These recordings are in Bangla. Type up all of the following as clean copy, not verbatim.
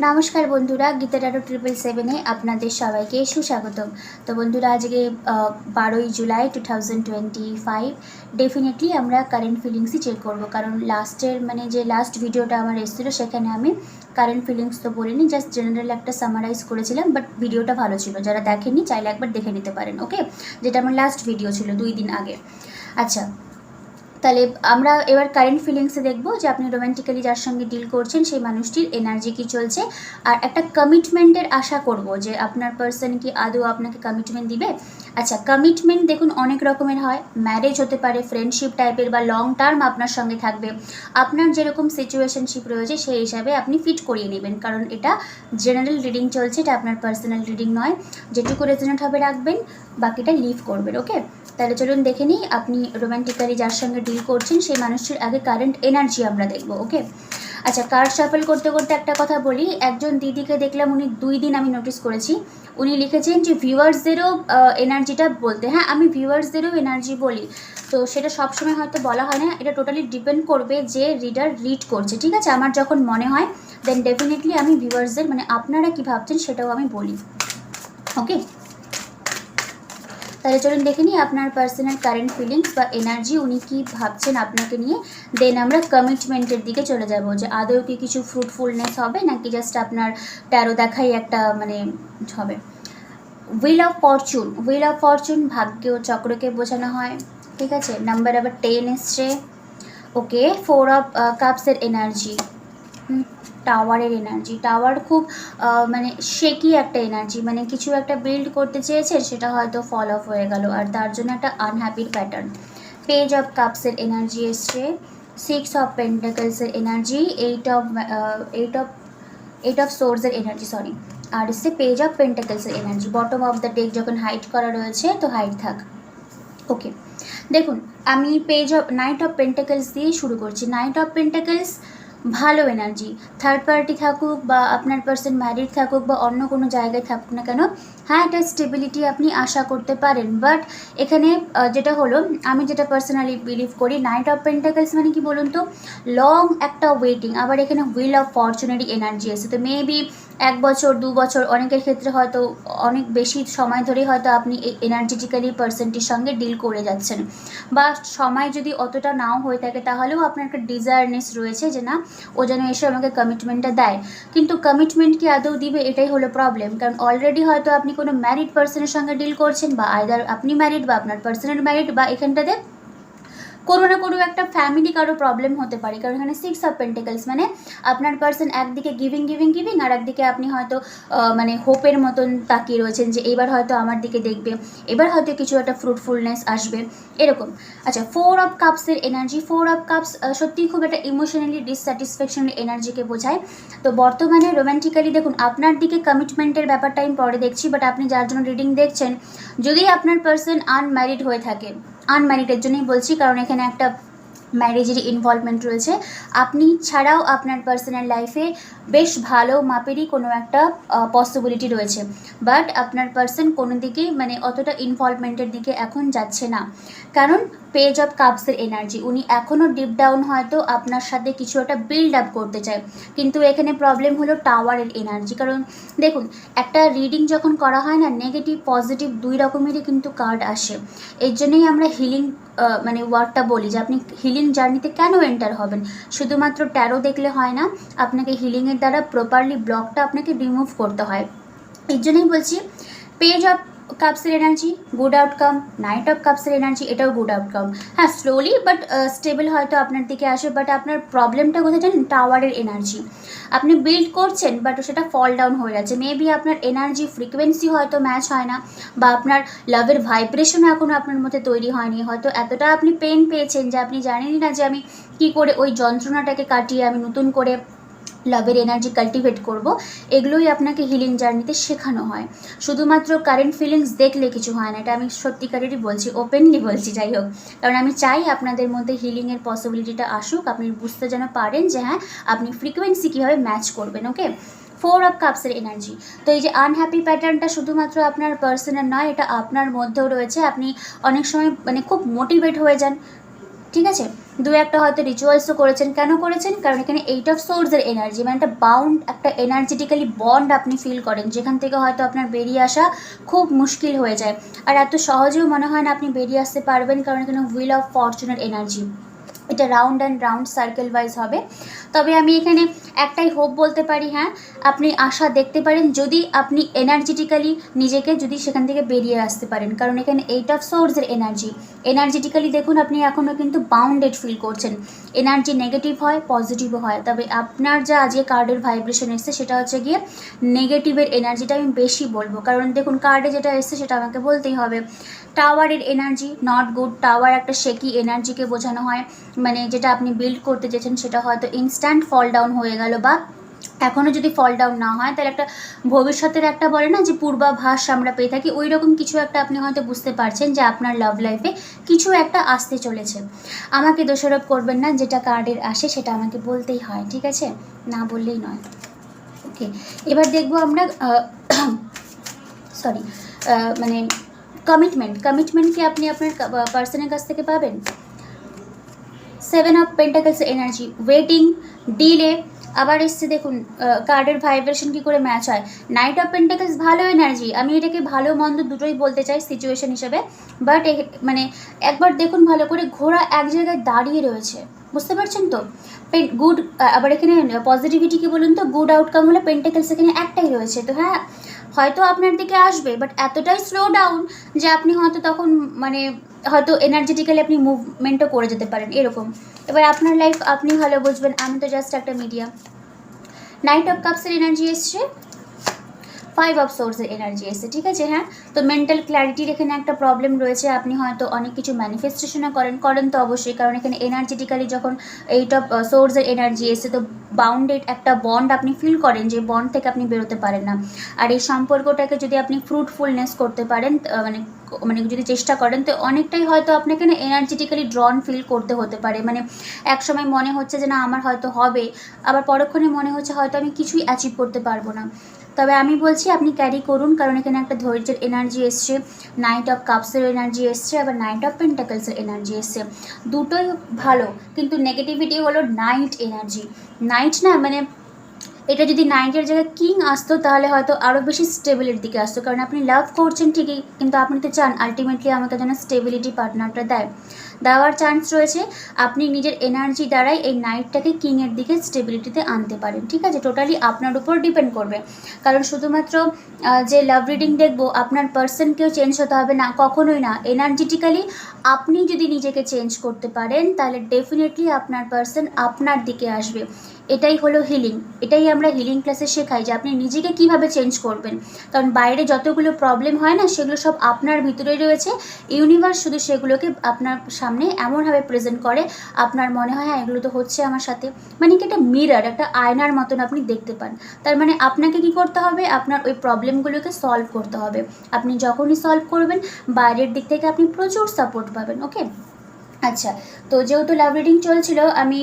নমস্কার বন্ধুরা, গীতা ট্যারো 777-এ আপনাদের সবাইকে সুস্বাগতম। তো বন্ধুরা, আজকে 12ই জুলাই 2025 ডেফিনেটলি আমরা কারেন্ট ফিলিংসই চেক করব, কারণ লাস্ট ভিডিওটা আমার এসেছিলো সেখানে আমি কারেন্ট ফিলিংস তো বলিনি, জাস্ট জেনারেল একটা সামারাইজ করেছিলাম, বাট ভিডিওটা ভালো ছিল। যারা দেখেননি চাইলে একবার দেখে নিতে পারেন, ওকে, যেটা আমার লাস্ট ভিডিও ছিল 2 দিন আগে। আচ্ছা, তাহলে আমরা এবার কারেন্ট ফিলিংসে দেখবো যে আপনি রোম্যান্টিক্যালি যার সঙ্গে ডিল করছেন সেই মানুষটির এনার্জি কী চলছে, আর একটা কমিটমেন্টের আশা করব যে আপনার পার্সন কি আদৌ আপনাকে কমিটমেন্ট দিবে। আচ্ছা, কমিটমেন্ট দেখুন অনেক রকমের হয়, ম্যারেজ হতে পারে, ফ্রেন্ডশিপ টাইপের বা লং টার্ম আপনার সঙ্গে থাকবে। আপনার যেরকম সিচুয়েশনশিপ রয়েছে সেই হিসাবে আপনি ফিট করিয়ে নেবেন, কারণ এটা জেনারেল রিডিং চলছে, এটা আপনার পার্সোনাল রিডিং নয়। যেটুকু রেজোনেট হবে রাখবেন, বাকিটা লিভ করবেন, ওকে। তাহলে চলুন দেখে নিই আপনি রোম্যান্টিক্যালি যার সঙ্গে ডিল করছেন সেই মানুষটির আগে কারেন্ট এনার্জি আমরা দেখব, ওকে। আচ্ছা, কার্ড শাফল করতে করতে একটা কথা বলি, একজন দিদিকে দেখলাম, উনি 2 দিন আমি নোটিস করেছি, উনি লিখেছেন যে ভিউয়ার্সদেরও এনার্জিটা বলতে। হ্যাঁ, আমি ভিউয়ার্সদেরও এনার্জি বলি, তো সেটা সবসময় হয়তো বলা হয় না, এটা টোটালি ডিপেন্ড করবে যে রিডার রিড করছে, ঠিক আছে। আমার যখন মনে হয় দেন ডেফিনেটলি আমি ভিউয়ার্সদের আপনারা কী ভাবছেন সেটাও আমি বলি, ওকে। তাহলে চলুন দেখে নিই আপনার পার্সোনাল কারেন্ট ফিলিংস বা এনার্জি, উনি কী ভাবছেন আপনাকে নিয়ে। দেন আমরা কমিটমেন্টের দিকে চলে যাব, যে আদৌ কি কিছু ফ্রুটফুলনেস হবে নাকি জাস্ট আপনার ট্যারো দেখাই একটা হবে। হুইল অফ ফরচুন ভাগ্য চক্রকে বোঝানো হয়, ঠিক আছে। নাম্বার আবার 10 এসছে, ওকে। 4 অফ কাপসের এনার্জি, টাওয়ারের এনার্জি। টাওয়ার খুব শেকি একটা এনার্জি, কিছু একটা বিল্ড করতে চেয়েছে সেটা হয়তো ফল অফ হয়ে গেল, আর তার জন্য একটা আনহ্যাপির প্যাটার্ন। পেজ অফ কাপসের এনার্জি এসছে, 6 অফ পেন্টাকলসের এনার্জি, 8 অফ সোর্সের এনার্জি, সরি, আর এসছে পেজ অফ পেন্টাকলসের energy. Bottom of the deck যখন হাইড করা রয়েছে তো হাইড থাক, ওকে। দেখুন, আমি নাইট অফ পেন্টাকলস দিয়ে শুরু করছি। নাইট অফ পেন্টাকলস ভালো এনার্জি, থার্ড পার্টি থাকুক বা আপনার পার্সন ম্যারিড থাকুক বা অন্য কোনো জায়গায় থাকুক না কেন, হ্যাঁ, এটা স্টেবিলিটি আপনি আশা করতে পারেন। বাট এখানে যেটা হলো, আমি যেটা পার্সোনালি বিলিভ করি, নাইট অফ পেন্টাকলস মানে কি বলুন তো, লং একটা ওয়েটিং। আবার এখানে হুইল অফ ফরচুনেরই এনার্জি এসে, তো মেবি 1 বছর 2 বছর, অনেকের ক্ষেত্রে হয়তো অনেক বেশি সময় ধরেই হয়তো আপনি এই এনার্জেটিক্যালি পার্সনটির সঙ্গে ডিল করে যাচ্ছেন, বা সময় যদি অতটা নাও হয়ে থাকে তাহলেও আপনার একটা ডিজায়ারনেস রয়েছে যে না, ও যেন এসে আমাকে কমিটমেন্টটা দেয়। কিন্তু কমিটমেন্ট কি আদৌ দিবে, এটাই হলো প্রবলেম। কারণ অলরেডি হয়তো আপনি কোনো ম্যারিড পার্সনের সঙ্গে ডিল করছেন, বা আইদার আপনি ম্যারিড বা আপনার পার্সনের ম্যারিড, বা এখানটাতে কোনো না কোনো একটা ফ্যামিলি কারো প্রবলেম হতে পারে। কারণ এখানে 6 অফ পেন্টাকলস আপনার পার্সন একদিকে গিভিং আর একদিকে আপনি হয়তো হোপের মতন তাকিয়ে রয়েছেন যে এবার হয়তো আমার দিকে দেখবে, এবার হয়তো কিছু একটা ফ্রুটফুলনেস আসবে, এরকম। আচ্ছা, 4 অফ কাপসের এনার্জি। 4 অফ কাপস সত্যিই খুব একটা ইমোশনালি ডিসস্যাটিসফ্যাকশনের এনার্জিকে বোঝায়। তো বর্তমানে রোম্যান্টিক্যালি দেখুন, আপনার দিকে কমিটমেন্টের ব্যাপারটা আমি পরে দেখছি, বাট আপনি যার জন্য রিডিং দেখছেন, যদি আপনার পার্সন আনম্যারিড হয়ে থাকে, আনম্যারিডের জন্যই বলছি, কারণ এখানে একটা ম্যারেজের ইনভলভমেন্ট রয়েছে, আপনি ছাড়াও আপনার পার্সোনাল লাইফে বেশ ভালো মাপেরই কোনো একটা পসিবিলিটি রয়েছে, বাট আপনার পার্সন কোনো দিকেই অতটা ইনভলভমেন্টের দিকে এখন যাচ্ছে না। কারণ পেজ অফ কাপসের এনার্জি, উনি এখনও ডিপ ডাউন হয়তো আপনার সাথে কিছু একটা বিল্ড আপ করতে চায়, কিন্তু এখানে প্রবলেম হলো টাওয়ারের এনার্জি। কারণ দেখুন, একটা রিডিং যখন করা হয় না, নেগেটিভ পজিটিভ 2 রকমেরই কিন্তু কার্ড আসে। এর জন্যই আমরা হিলিং ওয়ার্ডটা বলি, যে আপনি হিলিং জার্নিতে কেন এন্টার হবেন। শুধুমাত্র ট্যারো দেখলে হয় না, আপনাকে হিলিংয়ের দ্বারা প্রপারলি ব্লকটা আপনাকে রিমুভ করতে হয়। এর জন্যই বলছি, পেজ অফ কাপসের energy good outcome, knight of কাপসের এনার্জি এটাও গুড আউটকাম। হ্যাঁ, স্লোলি বাট স্টেবল হয়তো আপনার দিকে আসে, বাট আপনার প্রবলেমটা কোথায় জানেন, টাওয়ারের এনার্জি। আপনি বিল্ড করছেন বাট সেটা ফল ডাউন হয়ে যাচ্ছে। মেবি আপনার এনার্জি ফ্রিকোয়েন্সি হয়তো ম্যাচ হয় না, বা আপনার লাভের ভাইব্রেশনও এখনও আপনার মধ্যে তৈরি হয়নি। হয়তো এতটা আপনি পেন পেয়েছেন যে আপনি জানেনই না যে আমি কি করে ওই যন্ত্রণাটাকে কাটিয়ে আমি নতুন করে লাভের এনার্জি কাল্টিভেট করব। এগুলোই আপনাকে হিলিং জার্নিতে শেখানো হয়। শুধুমাত্র কারেন্ট ফিলিংস দেখলে কিছু হয় না, এটা আমি সত্যিকারেরই বলছি, ওপেনলি বলছি। যাই হোক, কারণ আমি চাই আপনাদের মধ্যে হিলিংয়ের পসিবিলিটিটা আসুক, আপনি বুঝতে যেন পারেন যে হ্যাঁ, আপনি ফ্রিকোয়েন্সি কীভাবে ম্যাচ করবেন, ওকে। 4 অফ কাপসের এনার্জি। তো এই যে আনহ্যাপি প্যাটার্নটা শুধুমাত্র আপনার পার্সনের নয়, এটা আপনার মধ্যেও রয়েছে। আপনি অনেক সময় খুব মোটিভেট হয়ে যান, ঠিক আছে। দু একটা হয়তো রিচুয়ালসও করেছেন। কেন করেছেন? কারণ এখানে 8 অফ সোর্সের এনার্জি, মানে একটা বাউন্ড, একটা এনার্জেটিক্যালি বন্ড আপনি ফিল করেন, যেখান থেকে হয়তো আপনার বেরিয়ে আসা খুব মুশকিল হয়ে যায়। আর এত সহজেও মনে হয় না আপনি বেরিয়ে আসতে পারবেন, কারণ এখানে হুইল অফ ফরচুনের এনার্জি, এটা round and round circle wise হবে। তবে আমি এখানে একটাই হোপ বলতে পারি, হ্যাঁ আপনি আশা দেখতে পারেন যদি আপনি এনার্জেটিক্যালি নিজেকে যদি সেখান থেকে বেরিয়ে আসতে পারেন, কারণ এখানে 8 অফ সোর্সের এনার্জি, এনার্জেটিক্যালি দেখুন আপনি এখনও কিন্তু বাউন্ডেড ফিল করছেন। এনার্জি নেগেটিভ হয়, পজিটিভও হয়, তবে আপনার যা আজকে কার্ডের ভাইব্রেশন এসছে সেটা হচ্ছে গিয়ে নেগেটিভের এনার্জিটা আমি বেশি বলবো, কারণ দেখুন কার্ডে যেটা এসছে সেটা আমাকে বলতেই হবে। টাওয়ারের এনার্জি নট গুড। টাওয়ার একটা শেকি এনার্জিকে বোঝানো হয়, মানে যেটা আপনি বিল্ড করতে চেয়েছেন সেটা হয়তো ইনস্ট্যান্ট ফল ডাউন হয়ে গেল, বা এখনও যদি ফল ডাউন না হয় তাহলে একটা ভবিষ্যতের একটা বলে না যে পূর্বাভাস আমরা পেয়ে থাকি, ওই রকম কিছু একটা আপনি হয়তো বুঝতে পারছেন যে আপনার লাভ লাইফে কিছু একটা আসতে চলেছে। আমাকে দোষারোপ করবেন না, যেটা কার্ডের আসে সেটা আমাকে বলতেই হয়, ঠিক আছে, না বললেই নয়। ওকে, এবার দেখবো আমরা সরি মানে কমিটমেন্ট কি আপনি আপনার পার্সনের কাছ থেকে পাবেন। 7 of pentacles energy, waiting, delay, আবার এসছে দেখুন কার্ডের ভাইব্রেশন কী করে ম্যাচ হয়। নাইট অফ পেন্টাকলস ভালো এনার্জি, আমি এটাকে ভালো মন্দ দুটোই বলতে চাই সিচুয়েশন হিসেবে, বাট মানে একবার দেখুন ভালো করে, ঘোড়া এক জায়গায় দাঁড়িয়ে রয়েছে, বুঝতে পারছেন তো। গুড, আবার এখানে পজিটিভিটি কি বলুন তো, গুড আউটকাম হলে পেন্টাকলস এখানে একটাই রয়েছে, তো হ্যাঁ হয়তো আপনার দিকে আসবে, বাট এতটাই স্লো ডাউন যে আপনি হয়তো তখন মানে হয়তো এনার্জেটিক্যালি আপনি মুভমেন্টও করে যেতে পারেন এরকম। এবার আপনার লাইফ আপনি ভালো বুঝবেন, আমি তো জাস্ট একটা মিডিয়া। নাইট অফ কাপসের এনার্জি এসছে, 5 অফ সোর্সের এনার্জি এসছে, ঠিক আছে। হ্যাঁ, তো মেন্টাল ক্ল্যারিটির এখানে একটা প্রবলেম রয়েছে, আপনি হয়তো অনেক কিছু ম্যানিফেস্টেশনও করেন তো অবশ্যই, কারণ এখানে এনার্জেটিক্যালি যখন 8 অফ সোর্সের এনার্জি এসছে, তো বাউন্ডেড একটা বন্ড আপনি ফিল করেন, যে বন্ড থেকে আপনি বেরোতে পারেন না। আর এই সম্পর্কটাকে যদি আপনি ফ্রুটফুলনেস করতে পারেন, মানে মানে যদি চেষ্টা করেন, তো অনেকটাই হয়তো আপনাকে না এনার্জেটিক্যালি ড্রন ফিল করতে হতে পারে। মানে এক সময় মনে হচ্ছে যে না আমার হয়তো হবে, আবার পরক্ষণে মনে হচ্ছে হয়তো আমি কিছুই অ্যাচিভ করতে পারবো না। তবে আমি বলছি আপনি ক্যারি করুন, কারণ এখানে একটা ধৈর্যের এনার্জি এসছে, নাইট অফ কাপসের এনার্জি এসছে, আবার নাইট অফ পেন্টাকলসের এনার্জি এসছে, দুটোই ভালো। কিন্তু নেগেটিভিটি হলো নাইট এনার্জি। নাইট না মানে এটা যদি নাইটের জায়গায় কিং আসতো তাহলে হয়তো আরও বেশি স্টেবিলির দিকে আসতো, কারণ আপনি লাভ করছেন ঠিকই, কিন্তু আপনি তো চান আলটিমেটলি আমাকে যেন স্টেবিলিটি পার্টনারটা দেওয়ার চান্স রয়েছে। আপনি নিজের এনার্জি দ্বারাই এই নাইটটাকে কিংয়ের দিকে স্টেবিলিটিতে আনতে পারেন, ঠিক আছে। টোটালি আপনার উপর ডিপেন্ড করবে, কারণ শুধুমাত্র যে লাভ রিডিং দেখবো আপনার পার্সনকেও চেঞ্জ হতে হবে না, কখনোই না। এনার্জেটিক্যালি আপনি যদি নিজেকে চেঞ্জ করতে পারেন তাহলে ডেফিনেটলি আপনার পার্সন আপনার দিকে আসবে। এটাই হলো হিলিং, এটাই আমরা হিলিং ক্লাসে শেখাই যে আপনি নিজেকে কিভাবে চেঞ্জ করবেন, কারণ বাইরে যতগুলো প্রবলেম হয় না সেগুলো সব আপনার ভিতরে রয়েছে। ইউনিভার্স শুধু সেগুলোকে আপনার সামনে এমনভাবে প্রেজেন্ট করে আপনার মনে হয় হ্যাঁ এগুলো তো হচ্ছে আমার সাথে, মানে কি একটা মিরর, একটা আয়নার মতন আপনি দেখতে পান। তার মানে আপনাকে কি করতে হবে, আপনার ওই প্রবলেমগুলোকে সলভ করতে হবে। আপনি যখনই সলভ করবেন বাইরের দিক থেকে আপনি প্রচুর সাপোর্ট পাবেন। ওকে, আচ্ছা, তো যেহেতু লাভ রিডিং চলছিল আমি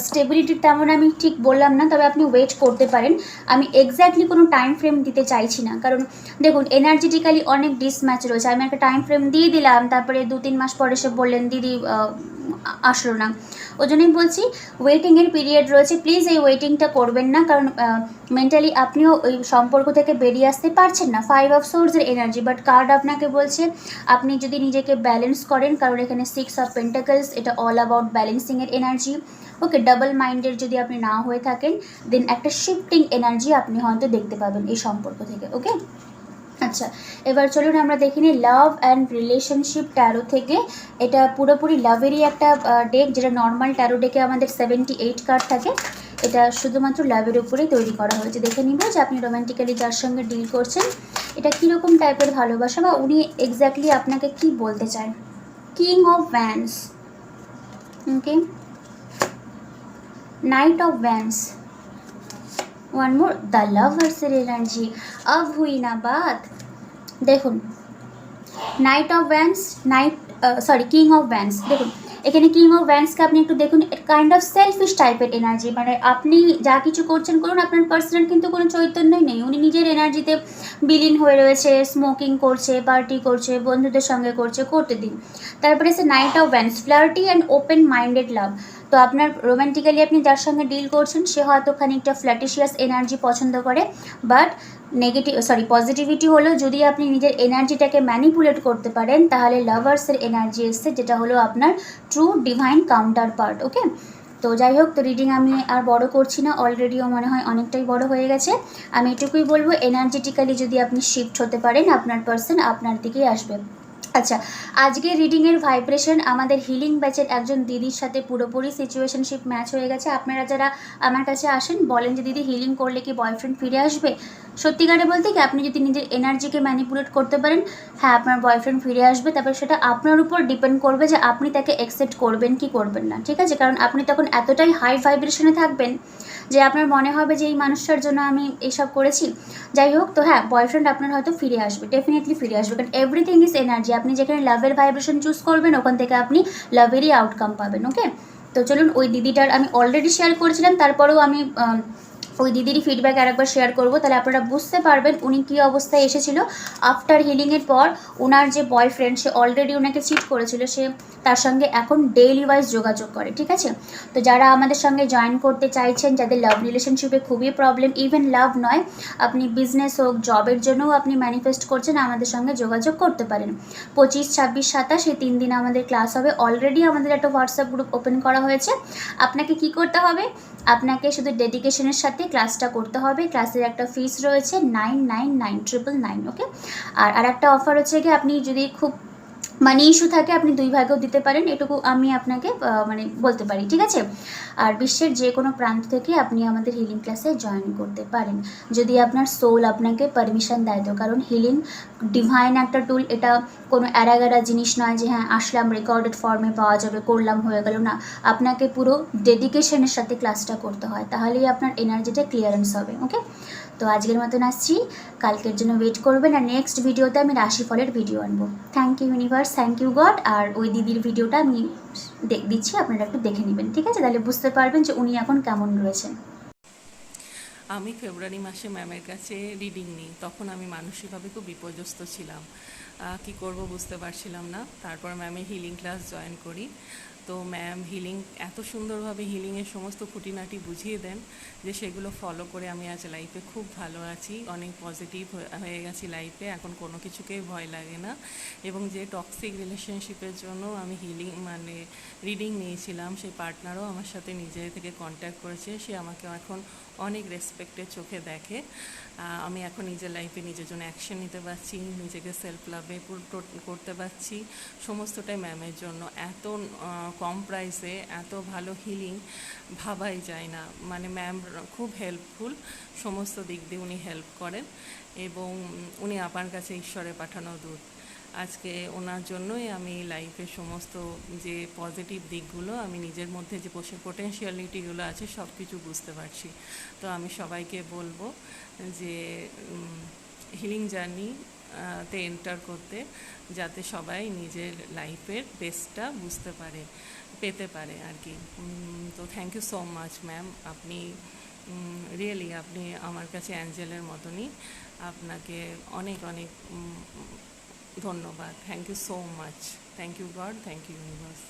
স্টেবিলিটির তেমন আমি ঠিক বললাম না, তবে আপনি ওয়েট করতে পারেন। আমি এক্স্যাক্টলি কোনো টাইম ফ্রেম দিতে চাইছি না, কারণ দেখুন এনার্জেটিক্যালি অনেক ডিসম্যাচ রয়েছে। আমি একটা টাইম ফ্রেম দিয়ে দিলাম, তারপরে 2-3 মাস পরে সে বললেন দিদি আসলো না, ওই জন্যই বলছি ওয়েটিংয়ের পিরিয়ড রয়েছে। প্লিজ এই ওয়েটিংটা করবেন না, কারণ মেন্টালি আপনিও ওই সম্পর্ক থেকে বেরিয়ে আসতে পারছেন না। 5 অফ সোর্সের এনার্জি, বাট কার্ড আপনাকে বলছে আপনি যদি নিজেকে ব্যালেন্স করেন, কারণ এখানে 6 অফ পেন্টাকলস, এটা অল অ্যাবাউট ব্যালেন্সিংয়ের এনার্জি। ওকে, ডাবল মাইন্ডের যদি আপনি না হয়ে থাকেন দেন একটা শিফটিং এনার্জি আপনি হয়তো দেখতে পাবেন এই সম্পর্ক থেকে। ওকে, আচ্ছা, এবার চলুন আমরা দেখে নিই লাভ অ্যান্ড রিলেশনশিপ ট্যারো থেকে। এটা পুরোপুরি লাভেরই একটা ডেক, যেটা নর্মাল ট্যারো ডেকে আমাদের 78 কার্ড থাকে, এটা শুধুমাত্র লাভের উপরেই তৈরি করা হয়েছে। দেখে নিব যে আপনি রোম্যান্টিক্যালি যার সঙ্গে ডিল করছেন এটা কীরকম টাইপের ভালোবাসা, বা উনি এক্স্যাক্টলি আপনাকে কি বলতে চান। King of wands, okay, knight of wands, one more the लवर्सের এনার্জি। अब हुई ना बात। দেখুন knight of wands, king of wands, দেখুন এখানে কিং অফ ভ্যান্সকে আপনি একটু দেখুন, কাইন্ড অফ সেলফিশ টাইপের এনার্জি, মানে আপনি যা কিছু করছেন করুন, আপনার পার্সোনাল কিন্তু কোনো চৈতন্যই নেই, উনি নিজের এনার্জিতে বিলীন হয়ে রয়েছে, স্মোকিং করছে, পার্টি করছে, বন্ধুদের সঙ্গে করতে দিন। তারপরে সে knight of wands, flirty and open minded love. তো আপনার রোম্যান্টিক্যালি আপনি যার সঙ্গে ডিল করছেন সে হয়তো খানিকটা ফ্ল্যাটিশিয়াস এনার্জি পছন্দ করে, বাট পজিটিভিটি হলো যদি আপনি নিজের এনার্জিটাকে ম্যানিপুলেট করতে পারেন তাহলে লাভার্সের এনার্জি এসছে, যেটা হলো আপনার ট্রু ডিভাইন কাউন্টার পার্ট। ওকে, তো যাই হোক, তো রিডিং আমি আর বড় করছি না, অলরেডিও মনে হয় অনেকটাই বড় হয়ে গেছে। আমি এটুকুই বলবো, এনার্জেটিক্যালি যদি আপনি শিফট হতে পারেন আপনার পার্সন আপনার দিকেই আসবে। আচ্ছা, আজকে রিডিংয়ের ভাইব্রেশন আমাদের হিলিং ব্যাচের একজন দিদির সাথে পুরোপুরি সিচুয়েশনশিপ ম্যাচ হয়ে গেছে। আপনারা যারা আমার কাছে আসেন বলেন যে দিদি হিলিং করলে কি বয়ফ্রেন্ড ফিরে আসবে, সত্যিকারে বলতে কি আপনি যদি নিজের এনার্জিকে ম্যানিপুলেট করতে পারেন, হ্যাঁ আপনার বয়ফ্রেন্ড ফিরে আসবে। তারপর সেটা আপনার উপর ডিপেন্ড করবে যে আপনি তাকে অ্যাকসেপ্ট করবেন কি করবেন না, ঠিক আছে? কারণ আপনি তখন এতটাই হাই ভাইব্রেশনে থাকবেন যে আপনার মনে হবে যে এই মানুষটার জন্য আমি এইসব করেছি। যাই হোক, তো হ্যাঁ বয়ফ্রেন্ড আপনার হয়তো ফিরে আসবে, ডেফিনেটলি ফিরে আসবে, কারণ এভরিথিং ইজ এনার্জি। আপনি যেখানে লাভের ভাইব্রেশন চুজ করবেন ওখান থেকে আপনি লাভেরই আউটকাম পাবেন। ওকে, তো চলুন, ওই দিদিটার আমি অলরেডি শেয়ার করেছিলাম, তারপরেও আমি ওই দিদিরই ফিডব্যাক আরেকবার শেয়ার করবো, তাহলে আপনারা বুঝতে পারবেন উনি কী অবস্থায় এসেছিল। আফটার হিলিংয়ের পর ওনার যে বয়ফ্রেন্ড সে অলরেডি ওনাকে চিট করেছিল, সে তার সঙ্গে এখন ডেইলি ওয়াইজ যোগাযোগ করে, ঠিক আছে? তো যারা আমাদের সঙ্গে জয়েন করতে চাইছেন, যাদের লাভ রিলেশনশিপে খুবই প্রবলেম, ইভেন লাভ নয়, আপনি বিজনেস হোক জবের জন্যও আপনি ম্যানিফেস্ট করছেন, আমাদের সঙ্গে যোগাযোগ করতে পারেন। 25, 26, 27 এই 3 দিন আমাদের ক্লাস হবে। অলরেডি আমাদের একটা হোয়াটসঅ্যাপ গ্রুপ ওপেন করা হয়েছে। আপনাকে কি করতে হবে, আপনাকে শুধু ডেডিকেশনের সাথে ক্লাসটা করতে হবে। ক্লাসের একটা ফিস রয়েছে 999,999। ওকে, আর একটা অফার হচ্ছে কি, আপনি যদি খুব মানি ইস্যু থাকে আপনি 2 ভাগেও দিতে পারেন, এটুকু আমি আপনাকে মানে বলতে পারি, ঠিক আছে? আর বিশ্বের যে কোনো প্রান্ত থেকে আপনি আমাদের হিলিং ক্লাসে জয়েন করতে পারেন যদি আপনার সোল আপনাকে পারমিশন দেয়। তো কারণ হিলিং ডিভাইন একটা টুল, এটা কোনো এড়াগাড়া জিনিস নয় যে হ্যাঁ আসলাম রেকর্ডেড ফর্মে পাওয়া যাবে, করলাম হয়ে গেল না। আপনাকে পুরো ডেডিকেশনের সাথে ক্লাসটা করতে হয়, তাহলেই আপনার এনার্জিটা ক্লিয়ারেন্স হবে। ওকে, তো আজকের মতন আসছি, কালকের জন্য ওয়েট করবেন, আর নেক্সট ভিডিওতে আমি রাশিফলের ভিডিও আনবো। Thank you universe, thank you God. আর ওই দিদির ভিডিওটা আমি দিচ্ছি, আপনারা একটু দেখে নেবেন, ঠিক আছে? তাহলে বুঝতে পারবেন যে উনি এখন কেমন রয়েছেন। আমি ফেব্রুয়ারি মাসে ম্যামের কাছে রিডিং নিই, তখন আমি মানসিকভাবে খুব বিপর্যস্ত ছিলাম, কি করব বুঝতে পারছিলাম না। তারপর ম্যামের হিলিং ক্লাস জয়েন করি। তো ম্যাম হিলিং এত সুন্দরভাবে হিলিংয়ের সমস্ত খুঁটিনাটি বুঝিয়ে দেন যে সেগুলো ফলো করে আমি আজ লাইফে খুব ভালো আছি, অনেক পজিটিভ হয়ে গেছি লাইফে, এখন কোনো কিছুকেই ভয় লাগে না। এবং যে টক্সিক রিলেশনশিপের জন্য আমি হিলিং মানে রিডিং নিয়েছিলাম, সেই পার্টনারও আমার সাথে নিজে থেকে কন্ট্যাক্ট করেছে, সে আমাকে এখন অনেক রেসপেক্টের চোখে দেখে। আমি এখন নিজের লাইফে নিজের জন্য অ্যাকশন নিতে পারছি, নিজেকে সেলফ লাভে করতে পারছি, সমস্তটাই ম্যামের জন্য। এত কম প্রাইসে এত ভালো হিলিং ভাবাই যায় না। মানে ম্যাম খুব হেল্পফুল, সমস্ত দিক দিয়ে উনি হেল্প করেন এবং উনি আপনার কাছে ঈশ্বরে পাঠানো দূত। আজকে ওনার জন্যই আমি লাইফের সমস্ত যে পজিটিভ দিকগুলো, আমি নিজের মধ্যে যে পোটেনশিয়ালিটিগুলো আছে সব কিছু বুঝতে পারছি। তো আমি সবাইকে বলবো যে হিলিং জার্নি তে এন্টার করতে, যাতে সবাই নিজের লাইফের বেস্টটা বুঝতে পারে, পেতে পারে আর কি। তো thank you so much ma'am, আপনি রিয়েলি আপনি আমার কাছে অ্যাঞ্জেলের মতনই। আপনাকে অনেক অনেক ধন্যবাদ। Thank you so much. Thank you God, thank you universe.